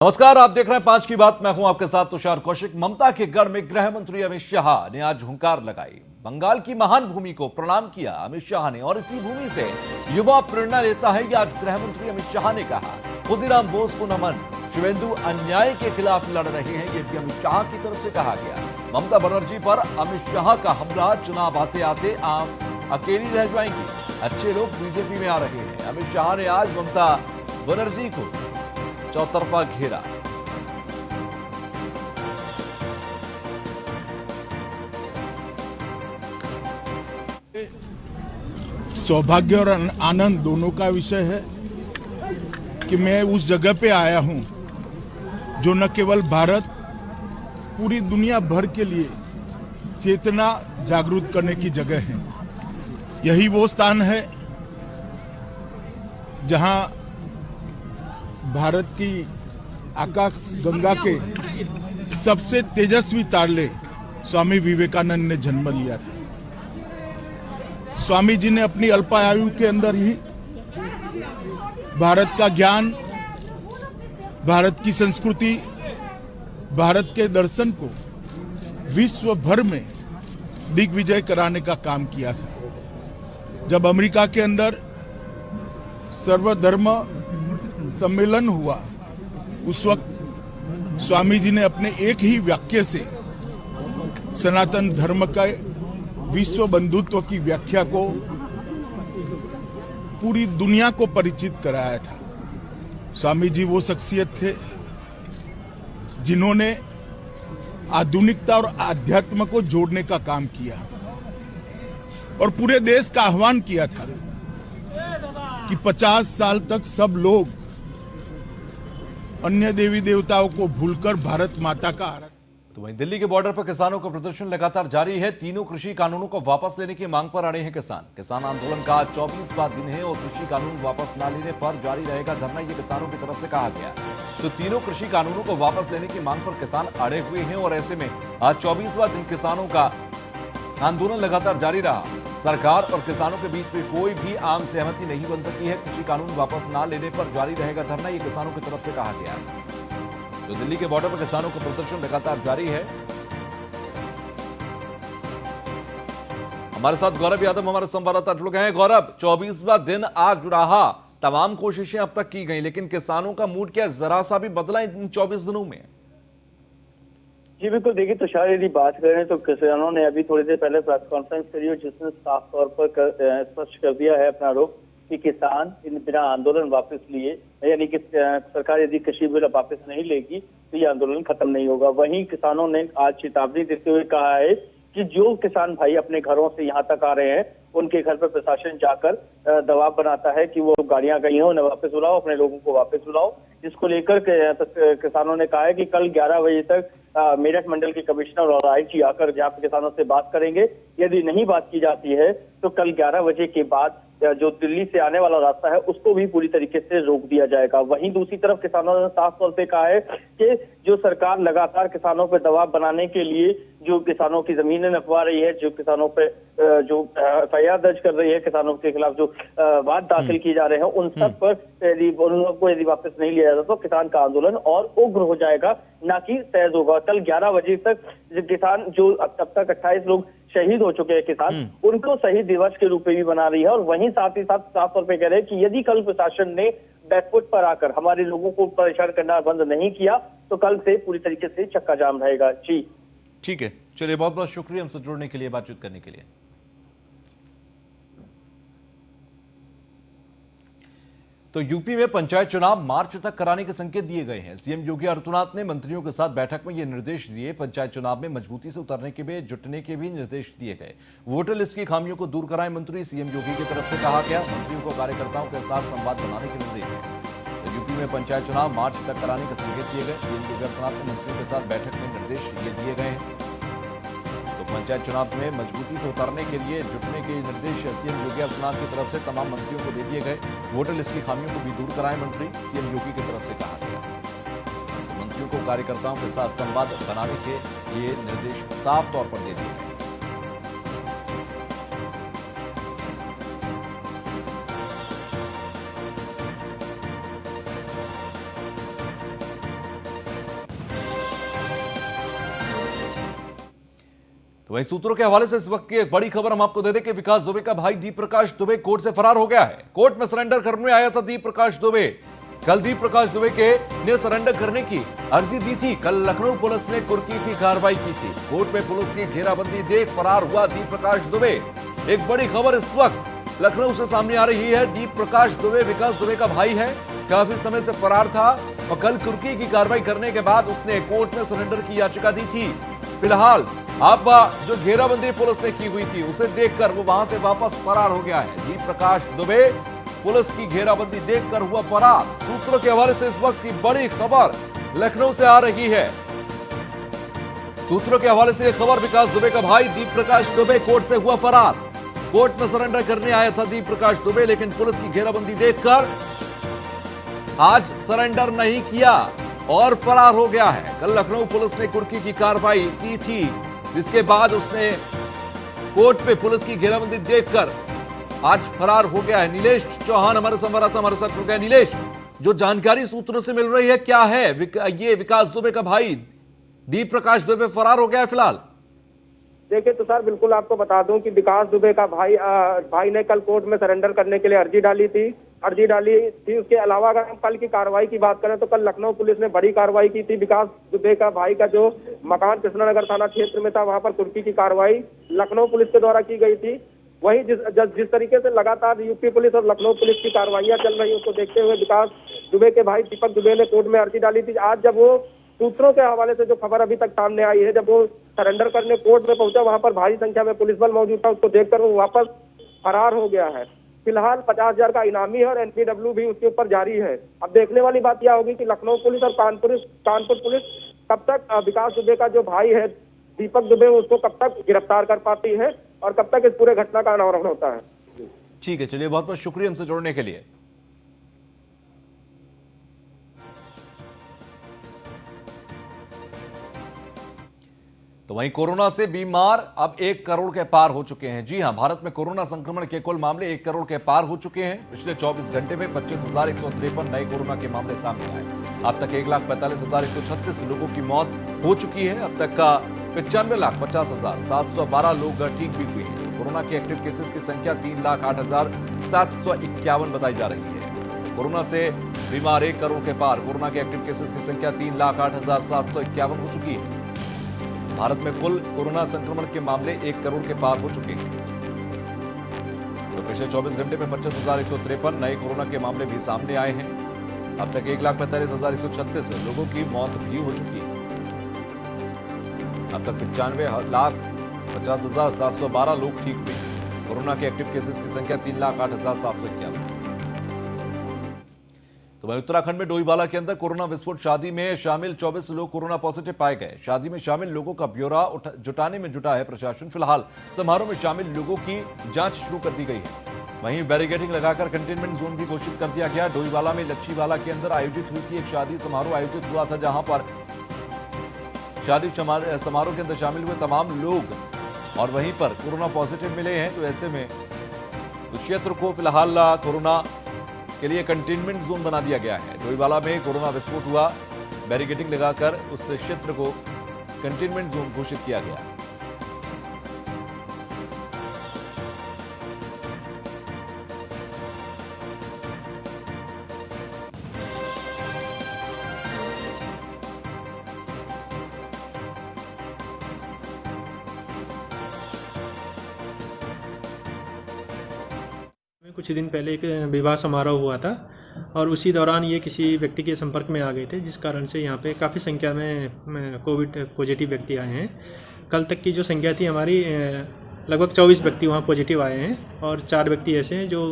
नमस्कार, आप देख रहे हैं 5 की बात। मैं हूं आपके साथ तुषार कौशिक। ममता के गढ़ में गृह मंत्री अमित शाह ने आज हुंकार लगाई, बंगाल की महान भूमि को प्रणाम किया अमित शाह ने। और इसी भूमि से युवा प्रेरणा लेता है, ये आज गृह मंत्री अमित शाह ने कहा। खुदीराम बोस को नमन, शिवेंदु अन्याय के खिलाफ लड़ रहे हैं, ये भी अमित शाह की तरफ से कहा गया। ममता बनर्जी पर अमित शाह का हमला, चुनाव आते आते आप अकेली रह जाएंगी, अच्छे लोग बीजेपी में आ रहे हैं। अमित शाह ने आज ममता बनर्जी को चौतरफा घेरा। सौभाग्य और आनंद दोनों का विषय है कि मैं उस जगह पे आया हूं जो न केवल भारत, पूरी दुनिया भर के लिए चेतना जागरूक करने की जगह है। यही वो स्थान है जहां भारत की आकाश गंगा के सबसे तेजस्वी तारले स्वामी विवेकानंद ने जन्म लिया था। स्वामी जी ने अपनी अल्पायु के अंदर ही भारत का ज्ञान, भारत की संस्कृति, भारत के दर्शन को विश्व भर में दिग्विजय कराने का काम किया था। जब अमेरिका के अंदर सर्वधर्म सम्मेलन हुआ, उस वक्त स्वामी जी ने अपने एक ही वाक्य से सनातन धर्म का विश्व बंधुत्व की व्याख्या को पूरी दुनिया को परिचित कराया था। स्वामी जी वो शख्सियत थे जिन्होंने आधुनिकता और आध्यात्म को जोड़ने का काम किया और पूरे देश का आह्वान किया था कि 50 साल तक सब लोग अन्य देवी देवताओं को भूलकर भारत माता का आराधना। तो वहीं दिल्ली के बॉर्डर पर किसानों का प्रदर्शन लगातार जारी है। तीनों कृषि कानूनों को वापस लेने की मांग पर अड़े हैं किसान आंदोलन का 24वां दिन है और कृषि कानून वापस न लेने पर जारी रहेगा धरना, ये किसानों की तरफ से कहा गया। तो तीनों कृषि कानूनों को वापस लेने की मांग पर किसान अड़े हुए हैं और ऐसे में आज 24वां दिन किसानों का आंदोलन लगातार जारी रहा। सरकार और किसानों के बीच में कोई भी आम सहमति नहीं बन सकी है। कृषि कानून वापस न लेने पर जारी रहेगा धरना, ये किसानों की तरफ से कहा गया। तो दिल्ली के बॉर्डर पर किसानों का प्रदर्शन लगातार जारी है। हमारे साथ गौरव यादव हमारे संवाददाता जुड़ गए हैं। गौरव, 24वां दिन आज रहा, तमाम कोशिशें अब तक की गई, लेकिन किसानों का मूड क्या जरा सा भी बदला इन 24 दिनों में? जी बिल्कुल, देखिए तुषार, यदि बात करें तो किसानों ने अभी थोड़ी देर पहले प्रेस कॉन्फ्रेंस करी और जिसने साफ तौर पर स्पष्ट कर दिया है अपना आरोप कि किसान इन बिना आंदोलन वापस लिए, यानी कि सरकार यदि कृषि बिल वापस नहीं लेगी तो ये आंदोलन खत्म नहीं होगा। वहीं किसानों ने आज चेतावनी देते हुए कहा है कि जो किसान भाई अपने घरों से यहाँ तक आ रहे हैं, उनके घर पर प्रशासन जाकर दबाव बनाता है कि वो गाड़ियां गई हैं, उन्हें वापस बुलाओ, अपने लोगों को वापस बुलाओ। जिसको लेकर किसानों ने कहा है कि कल 11 बजे तक मेरठ मंडल के कमिश्नर और आईजी आकर यहाँ पे किसानों से बात करेंगे। यदि नहीं बात की जाती है तो कल 11 बजे के बाद जो दिल्ली से आने वाला रास्ता है उसको भी पूरी तरीके से रोक दिया जाएगा। वहीं दूसरी तरफ किसानों ने साफ तौर पे कहा है कि जो सरकार लगातार किसानों पर दबाव बनाने के लिए जो किसानों की जमीनें नपवा रही है, जो किसानों पे जो एफआईआर दर्ज कर रही है, किसानों के खिलाफ जो वाद दाखिल किए जा रहे हैं, उन सब पर उन लोगों को यदि वापस नहीं लिया जाता तो किसान का आंदोलन और उग्र हो जाएगा, ना कि सहज होगा। कल 11 बजे तक किसान जो अब तक 28 लोग शहीद हो चुके हैं किसान, उनको शहीद दिवस के रूप में भी बना रही है। और वहीं साथ ही साथ साफ तौर पर कह रहे हैं कि यदि कल प्रशासन ने बैकफुट पर आकर हमारे लोगों को परेशान करना बंद नहीं किया तो कल से पूरी तरीके से चक्का जाम रहेगा। जी ठीक है, चलिए, बहुत बहुत शुक्रिया हमसे जुड़ने के लिए, बातचीत करने के लिए। तो यूपी में पंचायत चुनाव मार्च तक कराने के संकेत दिए गए हैं। सीएम योगी आदित्यनाथ ने मंत्रियों के साथ बैठक में ये निर्देश दिए। पंचायत चुनाव में मजबूती से उतरने के लिए जुटने के भी निर्देश दिए गए। वोटर लिस्ट की खामियों को दूर कराएं मंत्री, सीएम योगी की तरफ से कहा गया। मंत्रियों को कार्यकर्ताओं के साथ संवाद बनाने के निर्देश हैं। तो यूपी में पंचायत चुनाव मार्च तक कराने के संकेत दिए गए। सीएम योगी आदित्यनाथ ने मंत्रियों के साथ बैठक में निर्देश ये दिए गए हैं। तो पंचायत चुनाव में मजबूती से उतारने के लिए जुटने के निर्देश सीएम योगी आदित्यनाथ की तरफ से तमाम मंत्रियों को दे दिए गए। वोटर लिस्ट की खामियों को भी दूर कराएं मंत्री, सीएम योगी की तरफ से कहा गया। तो मंत्रियों को कार्यकर्ताओं के साथ संवाद बनाने के ये निर्देश साफ तौर पर दे दिए गए। तो वहीं सूत्रों के हवाले से इस वक्त की एक बड़ी खबर हम आपको दे दें कि विकास दुबे का भाई दीप प्रकाश दुबे कोर्ट से फरार हो गया है। कोर्ट में सरेंडर करने आया था दीप प्रकाश दुबे। कल दीप प्रकाश दुबे ने सरेंडर करने की अर्जी दी थी। कल लखनऊ पुलिस ने कुर्की की कार्रवाई की थी। कोर्ट में पुलिस की घेराबंदी देख फरार हुआ दीप प्रकाश दुबे। एक बड़ी खबर इस वक्त लखनऊ से सामने आ रही है। दीप प्रकाश दुबे विकास दुबे का भाई है, काफी समय से फरार था और कल कुर्की की कार्रवाई करने के बाद उसने कोर्ट में सरेंडर की याचिका दी थी। फिलहाल अब जो घेराबंदी पुलिस ने की हुई थी उसे देखकर वो वहां से वापस फरार हो गया है। दीप प्रकाश दुबे पुलिस की घेराबंदी देखकर हुआ फरार। सूत्रों के हवाले से इस वक्त की बड़ी खबर लखनऊ से आ रही है। सूत्रों के हवाले से यह खबर, विकास दुबे का भाई दीप प्रकाश दुबे कोर्ट से हुआ फरार। कोर्ट में सरेंडर करने आया था दीप प्रकाश दुबे, लेकिन पुलिस की घेराबंदी देखकर आज सरेंडर नहीं किया और फरार हो गया है। कल लखनऊ पुलिस ने कुर्की की कार्रवाई की थी, जिसके बाद उसने कोर्ट पे पुलिस की घेराबंदी देखकर आज फरार हो गया है। नीलेश चौहान हमारे संवाददाता हमारे साथ जुड़ गए। नीलेश, जो जानकारी सूत्रों से मिल रही है क्या है? ये विकास दुबे का भाई दीप प्रकाश दुबे फरार हो गया है फिलहाल। देखिए तुषार, बिल्कुल आपको बता दूं कि विकास दुबे का भाई ने कल कोर्ट में सरेंडर करने के लिए अर्जी डाली थी। उसके अलावा अगर हम कल की कार्रवाई की बात करें तो कल लखनऊ पुलिस ने बड़ी कार्रवाई की थी। विकास दुबे का भाई का जो मकान कृष्णानगर थाना क्षेत्र में था, वहां पर कुर्की की कार्रवाई लखनऊ पुलिस के द्वारा की गई थी। वहीं जिस तरीके से लगातार यूपी पुलिस और लखनऊ पुलिस की कार्रवाइयां चल रही, उसको देखते हुए विकास दुबे के भाई दीपक दुबे ने कोर्ट में अर्जी डाली थी। आज जब वो सूत्रों के हवाले से जो खबर अभी तक सामने आई है, जब वो सरेंडर करने कोर्ट में पहुंचा, वहां पर भारी संख्या में पुलिस बल मौजूद था। उसको देखकर वो वापस फरार हो गया है। फिलहाल 50,000 का इनामी है और एनपीडब्ल्यू भी उसके ऊपर जारी है। अब देखने वाली बात यह होगी कि लखनऊ पुलिस और कानपुर पुलिस कब तक विकास दुबे का जो भाई है दीपक दुबे, उसको कब तक गिरफ्तार कर पाती है और कब तक इस पूरे घटना का अनावरण होता है। ठीक है, चलिए बहुत बहुत शुक्रिया हमसे जुड़ने के लिए। तो वहीं कोरोना से बीमार अब 1 करोड़ के पार हो चुके हैं। जी हां, भारत में कोरोना संक्रमण के कुल मामले 1 करोड़ के पार हो चुके हैं। पिछले 24 घंटे में 25,153 नए कोरोना के मामले सामने आए। अब तक 1,45,136 लोगों की मौत हो चुकी है। अब तक का 95,50,712 लोग ठीक भी हुए हैं। कोरोना के एक्टिव केसेस की संख्या 3,08,751 बताई जा रही है। कोरोना से बीमार 1 करोड़ के पार। कोरोना के एक्टिव केसेस की संख्या 3,08,751 हो चुकी है। भारत में कुल कोरोना संक्रमण के मामले 1 करोड़ के पार हो चुके हैं। तो पिछले 24 घंटे में 25,153 नए कोरोना के मामले भी सामने आए हैं। अब तक 1,45,136 लोगों की मौत भी हो चुकी है। अब तक 95,50,712 लोग ठीक हुए। कोरोना के एक्टिव केसेस की संख्या 3,08,751। तो वहीं उत्तराखंड में डोईवाला के अंदर कोरोना विस्फोट। शादी में शामिल 24 लोग कोरोना पॉजिटिव पाए गए। शादी में शामिल लोगों का ब्यौरा जुटाने में जुटा है प्रशासन। फिलहाल समारोह में शामिल लोगों की जांच शुरू कर दी गई है। वहीं बैरिकेडिंग लगाकर कंटेनमेंट जोन भी घोषित कर दिया गया। डोईवाला में लच्छीवाला के अंदर आयोजित हुई थी एक शादी समारोह आयोजित हुआ था, जहां पर शादी समारोह के अंदर शामिल हुए तमाम लोग और वहीं पर कोरोना पॉजिटिव मिले हैं। तो ऐसे में उस क्षेत्र को फिलहाल कोरोना के लिए कंटेनमेंट जोन बना दिया गया है। डोईवाला में कोरोना विस्फोट हुआ, बैरिकेडिंग लगाकर उस क्षेत्र को कंटेनमेंट जोन घोषित किया गया। कुछ दिन पहले एक विवाह समारोह हुआ था और उसी दौरान ये किसी व्यक्ति के संपर्क में आ गए थे, जिस कारण से यहाँ पे काफ़ी संख्या में कोविड पॉजिटिव व्यक्ति आए हैं। कल तक की जो संख्या थी हमारी, लगभग 24 व्यक्ति वहाँ पॉजिटिव आए हैं और 4 व्यक्ति ऐसे हैं जो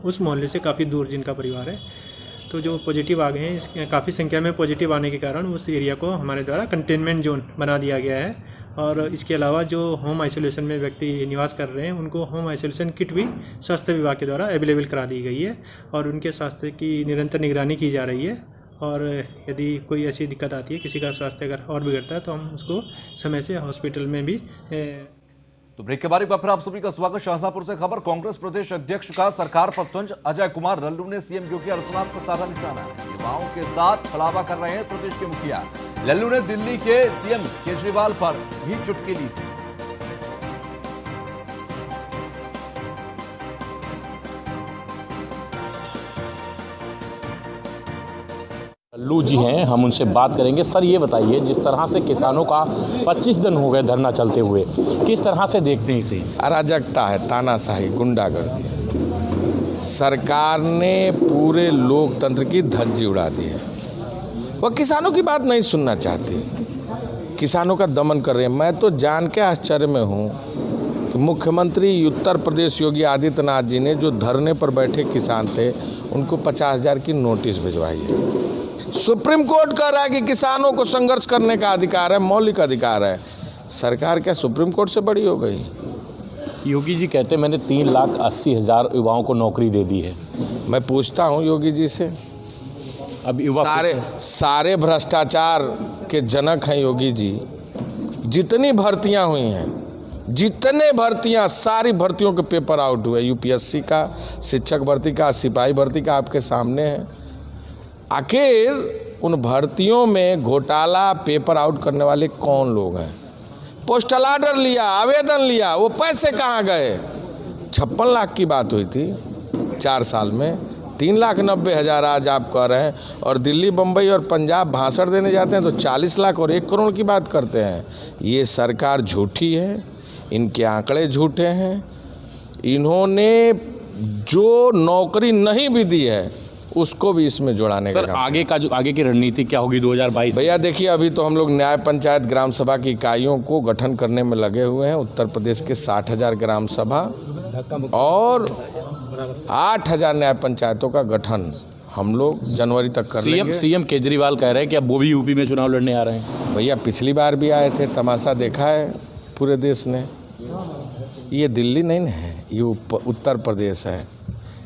उस मोहल्ले से काफ़ी दूर जिनका परिवार है। तो जो पॉजिटिव आ गए हैं, काफ़ी संख्या में पॉजिटिव आने के कारण उस एरिया को हमारे द्वारा कंटेनमेंट जोन बना दिया गया है। और इसके अलावा जो होम आइसोलेशन में व्यक्ति निवास कर रहे हैं, उनको होम आइसोलेशन किट भी स्वास्थ्य विभाग के द्वारा अवेलेबल करा दी गई है और उनके स्वास्थ्य की निरंतर निगरानी की जा रही है। और यदि कोई ऐसी दिक्कत आती है, किसी का स्वास्थ्य अगर और बिगड़ता है, तो हम उसको समय से हॉस्पिटल में भी तो ब्रेक के बाद एक बार फिर आप सभी का स्वागत। शाहजहांपुर से खबर, कांग्रेस प्रदेश अध्यक्ष का सरकार पर तंज। अजय कुमार लल्लू ने सीएम योगी आदित्यनाथ पर साधा निशाना। युवाओं के साथ छलावा कर रहे हैं प्रदेश के मुखिया। लल्लू ने दिल्ली के सीएम केजरीवाल पर भी चुटकी ली। लल्लू जी हैं, हम उनसे बात करेंगे। सर ये बताइए, जिस तरह से किसानों का 25 दिन हो गए धरना चलते हुए, किस तरह से देखते हैं इसे? अराजकता है, तानाशाही, गुंडागर्दी है। सरकार ने पूरे लोकतंत्र की धज्जी उड़ा दी है। वह किसानों की बात नहीं सुनना चाहती, किसानों का दमन कर रहे हैं। मैं तो जान के आश्चर्य में हूँ कि मुख्यमंत्री उत्तर प्रदेश योगी आदित्यनाथ जी ने जो धरने पर बैठे किसान थे उनको 50,000 की नोटिस भिजवाई है। सुप्रीम कोर्ट कह रहा है कि किसानों को संघर्ष करने का अधिकार है, मौलिक अधिकार है। सरकार क्या सुप्रीम कोर्ट से बड़ी हो गई? योगी जी कहते हैं मैंने 3,80,000 युवाओं को नौकरी दे दी है। मैं पूछता हूँ योगी जी से, अब युवा सारे भ्रष्टाचार के जनक हैं योगी जी। जितनी भर्तियां हुई हैं, जितने भर्तियां, सारी भर्तियों के पेपर आउट हुए, यूपीएससी का, शिक्षक भर्ती का, सिपाही भर्ती का आपके सामने है। आखिर उन भर्तियों में घोटाला, पेपर आउट करने वाले कौन लोग हैं? पोस्टल ऑर्डर लिया, आवेदन लिया, वो पैसे कहाँ गए? 56 लाख की बात हुई थी 4 साल में, 3,90,000 आज आप कह रहे हैं। और दिल्ली, बम्बई और पंजाब भाषण देने जाते हैं तो 40 लाख और 1 करोड़ की बात करते हैं। ये सरकार झूठी है, इनके आंकड़े झूठे हैं। इन्होंने जो नौकरी नहीं भी दी है उसको भी इसमें जुड़ाने का सर आगे की रणनीति क्या होगी 2022? भैया देखिए, अभी तो हम लोग न्याय पंचायत ग्राम सभा की इकाइयों को गठन करने में लगे हुए हैं। उत्तर प्रदेश के 60,000 ग्राम सभा और 8,000 न्याय पंचायतों का गठन हम लोग जनवरी तक कर लेंगे। सीएम केजरीवाल कह रहे हैं कि अब वो भी यूपी में चुनाव लड़ने आ रहे हैं। भैया पिछली बार भी आए थे, तमाशा देखा है पूरे देश ने। ये दिल्ली नहीं है, ये उत्तर प्रदेश है।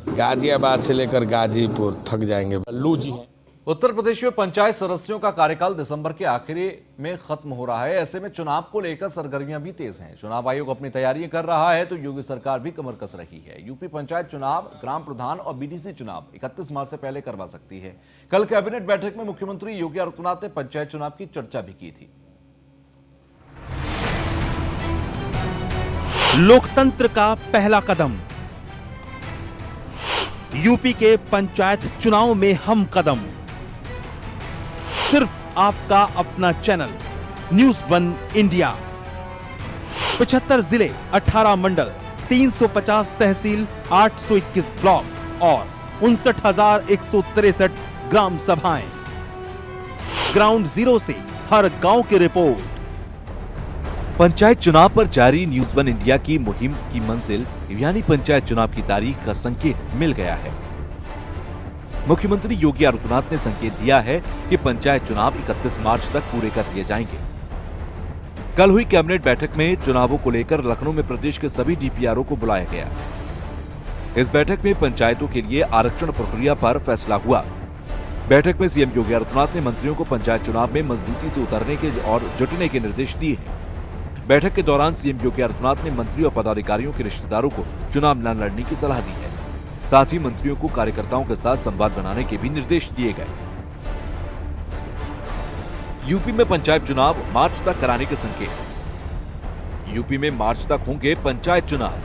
गाजियाबाद से लेकर गाजीपुर थक जाएंगे। लल्लू जी हैं। उत्तर प्रदेश में पंचायत सदस्यों का कार्यकाल दिसंबर के आखिरी में खत्म हो रहा है। ऐसे में चुनाव को लेकर सरगर्मियां भी तेज हैं। चुनाव आयोग अपनी तैयारियां कर रहा है तो योगी सरकार भी कमर कस रही है। यूपी पंचायत चुनाव, ग्राम प्रधान और बीडीसी चुनाव 31 मार्च से पहले करवा सकती है। कल कैबिनेट बैठक में मुख्यमंत्री योगी आदित्यनाथ ने पंचायत चुनाव की चर्चा भी की थी। लोकतंत्र का पहला कदम, यूपी के पंचायत चुनाव में हम कदम। सिर्फ आपका अपना चैनल न्यूज़ 1 इंडिया। 75 जिले, 18 मंडल, 350 तहसील, 821 ब्लॉक और 59,163 ग्राम सभाएं। ग्राउंड जीरो से हर गांव की रिपोर्ट। पंचायत चुनाव पर जारी न्यूज़ 1 इंडिया की मुहिम की मंजिल यानी पंचायत चुनाव की तारीख का संकेत मिल गया है। मुख्यमंत्री योगी आदित्यनाथ ने संकेत दिया है कि पंचायत चुनाव 31 मार्च तक पूरे कर दिए जाएंगे। कल हुई कैबिनेट बैठक में चुनावों को लेकर लखनऊ में प्रदेश के सभी डीपीआरओ को बुलाया गया। इस बैठक में पंचायतों के लिए आरक्षण प्रक्रिया पर फैसला हुआ। बैठक में सीएम योगी आदित्यनाथ ने मंत्रियों को पंचायत चुनाव में मजबूती से उतरने के और जुटने के निर्देश दिए हैं। बैठक के दौरान सीएम योगी आदित्यनाथ ने मंत्रियों और पदाधिकारियों के रिश्तेदारों को चुनाव न लड़ने की सलाह दी है। साथ ही मंत्रियों को कार्यकर्ताओं के साथ संवाद बनाने के भी निर्देश दिए गए। यूपी में पंचायत चुनाव मार्च तक कराने के संकेत। यूपी में मार्च तक होंगे पंचायत चुनाव।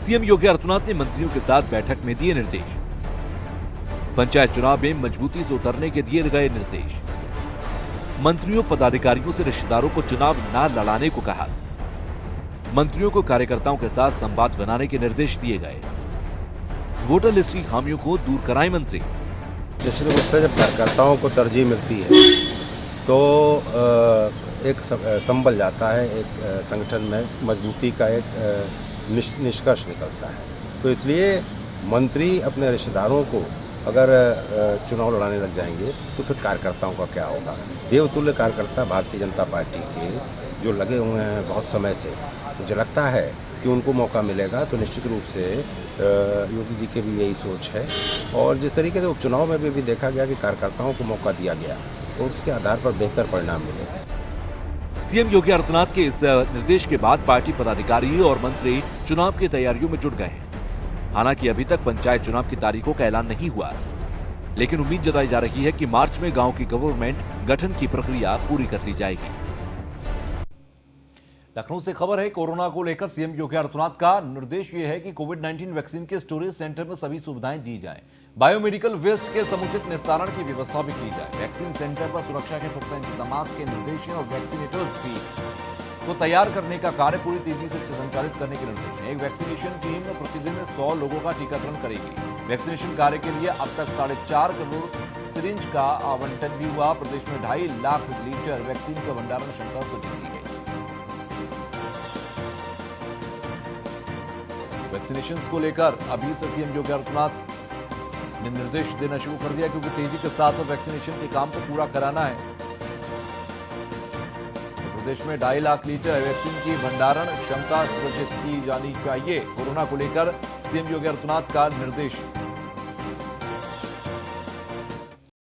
सीएम योगी आदित्यनाथ ने मंत्रियों के साथ बैठक में दिए निर्देश। पंचायत चुनाव में मजबूती से उतरने के दिए गए निर्देश। मंत्रियों पदाधिकारियों से रिश्तेदारों को चुनाव न लड़ाने को कहा। मंत्रियों को कार्यकर्ताओं के साथ संवाद बनाने के निर्देश दिए गए। वोटर लिस्ट की खामियों को दूर कराए मंत्री। निश्चित रूप से जब कार्यकर्ताओं को तरजीह मिलती है तो एक संभल जाता है, एक संगठन में मजबूती का एक निष्कर्ष निकलता है। तो इसलिए मंत्री अपने रिश्तेदारों को अगर चुनाव लड़ाने लग जाएंगे तो फिर कार्यकर्ताओं का क्या होगा? देवतुल्य कार्यकर्ता भारतीय जनता पार्टी के जो लगे हुए हैं बहुत समय से, मुझे लगता है कि उनको मौका मिलेगा तो निश्चित रूप से योगी जी के भी यही सोच है। और जिस तरीके से उपचुनाव में भी देखा गया कि कार्यकर्ताओं को मौका दिया गया तो उसके आधार पर बेहतर परिणाम मिले। सीएम योगी आदित्यनाथ के इस निर्देश के बाद पार्टी पदाधिकारी और मंत्री चुनाव की तैयारियों में जुट गए हैं। हालांकि अभी तक पंचायत चुनाव की तारीखों का ऐलान नहीं हुआ, लेकिन उम्मीद जताई जा रही है कि मार्च में गांव की गवर्नमेंट गठन की प्रक्रिया पूरी कर ली जाएगी। लखनऊ से खबर है, कोरोना को लेकर सीएम योगी आदित्यनाथ का निर्देश ये है कि कोविड-19 वैक्सीन के स्टोरेज सेंटर में सभी सुविधाएं दी जाएं। बायोमेडिकल वेस्ट के समुचित निस्तारण की व्यवस्था भी की जाए। वैक्सीन सेंटर पर सुरक्षा के पुख्ता इंतजाम के निर्देश हैं और वैक्सीनेटर्स को तैयार करने का कार्य पूरी तेजी से संचालित करने के निर्देश हैं। एक वैक्सीनेशन टीम प्रतिदिन 100 लोगों का टीकाकरण करेगी। वैक्सीनेशन कार्य के लिए अब तक 4.5 करोड़ सिरिंज का आवंटन भी हुआ। प्रदेश में 2.5 लाख लीटर वैक्सीन का भंडारण क्षमता सुनिश्चित की गई। वैक्सीनेशन को लेकर अभी से सीएम योगी आदित्यनाथ ने निर्देश देना शुरू कर दिया, क्योंकि तेजी के साथ वैक्सीनेशन के काम को पूरा कराना है। प्रदेश में 2.5 लाख लीटर वैक्सीन की भंडारण क्षमता सुनिश्चित की जानी चाहिए। कोरोना को लेकर सीएम योगी आदित्यनाथ का निर्देश